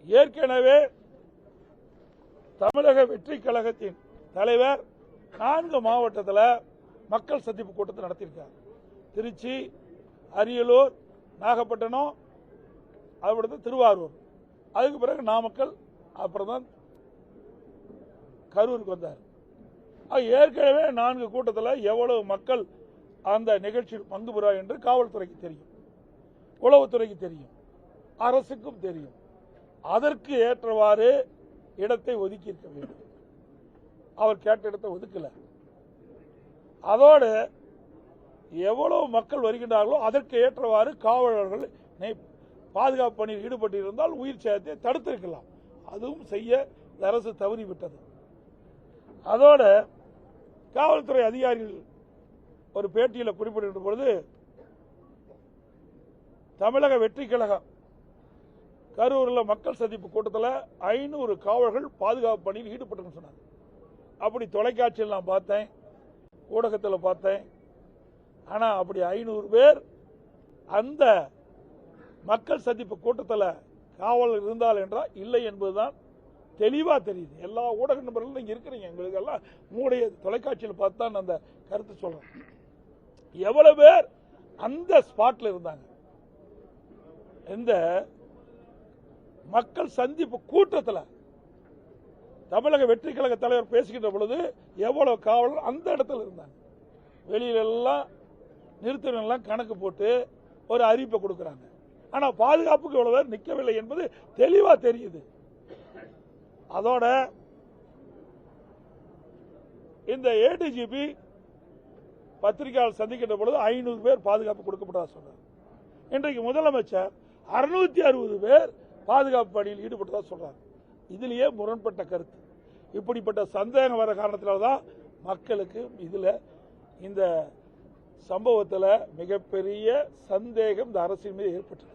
ஏற்கனவே தமிழக வெற்றி கழகத்தின் தலைவர் 4 மாவட்டத்தில் மக்கள் சந்திப்பு கூட்டத்தை நடத்தியிருக்கார். திருச்சி, அரியலூர், நாகப்பட்டினம், அதுபடுத்து திருவாரூர், அதுக்கு பிறகு நாமக்கல், அப்புறம் தான் கரூருக்கு வந்தார். ஏற்கனவே 4 கூட்டத்தில் எவ்வளவு மக்கள் அந்த நிகழ்ச்சியில் பங்கு பெறுவார் என்று காவல்துறைக்கு தெரியும், உளவுத்துறைக்கு தெரியும், அரசுக்கும் தெரியும். அதற்கு ஏற்றவாறு இடத்தை ஒதுக்கி இருக்க வேண்டும். அவர் கேட்ட இடத்தை ஒதுக்கல. அதோடு எவ்வளவு மக்கள் வருகின்றார்களோ அதற்கு ஏற்றவாறு காவலர்கள் பாதுகாப்பு பணியில் ஈடுபட்டிருந்தால் உயிர் சேதத்தை தடுத்திருக்கலாம். அதுவும் செய்ய அரசு தவறிவிட்டது. அதோட காவல்துறை அதிகாரிகள் ஒரு பேட்டியில் குறிப்பிட்ட பொழுது, தமிழக வெற்றி கழகம் கரூரில் மக்கள் சந்திப்பு கூட்டத்தில் 500 காவலர்கள் பாதுகாப்பு பணியில் ஈடுபட்டு சொன்னாங்க. அப்படி தொலைக்காட்சியில் நான் பார்த்தேன், ஊடகத்தில் பார்த்தேன். ஆனால் அப்படி 500 பேர் அந்த மக்கள் சந்திப்பு கூட்டத்தில் காவல் இருந்தால் என்றால் இல்லை என்பதுதான் தெளிவாக தெரியுது. எல்லா ஊடக நபர்களும் இங்கே இருக்கிறீங்க, எங்களுக்கு எல்லாம் உங்களுடைய தொலைக்காட்சியில் பார்த்து தான் அந்த கருத்து சொல்றேன். எவ்வளவு பேர் அந்த ஸ்பாட்ல இருந்தாங்க? இந்த மக்கள் சந்திப்பு கூட்டத்தில் தமிழக வெற்றி கழக தலைவர் பேசுகின்ற பொழுது எவ்வளவு காவலர் அந்த இடத்துல இருந்தாங்க? வெளியிலெல்லாம் நிறுத்தலாம் கணக்கு போட்டு ஒரு அறிவிப்பை கொடுக்கிறாங்க. ஆனா பாதுகாப்புக்கு எவ்வளவு பேர் நிற்கவில்லை என்பது தெளிவா தெரியுது. அதோட இந்த ஏடிஜிபி பத்திரிகையாளர் சந்திக்கின்ற பொழுது 500 பேர் பாதுகாப்பு கொடுக்கப்பட்டதா சொன்னார். இன்றைக்கு முதலமைச்சர் 660 பேர் பாதுகாப்பு பணியில் ஈடுபட்டதா சொல்றார். இதிலேயே முரண்பட்ட கருத்து. இப்படிப்பட்ட சந்தேகம் வர காரணத்தினால்தான் மக்களுக்கு இதுல இந்த சம்பவத்தில் மிகப்பெரிய சந்தேகம் இந்த அரசின் மீது ஏற்பட்டது.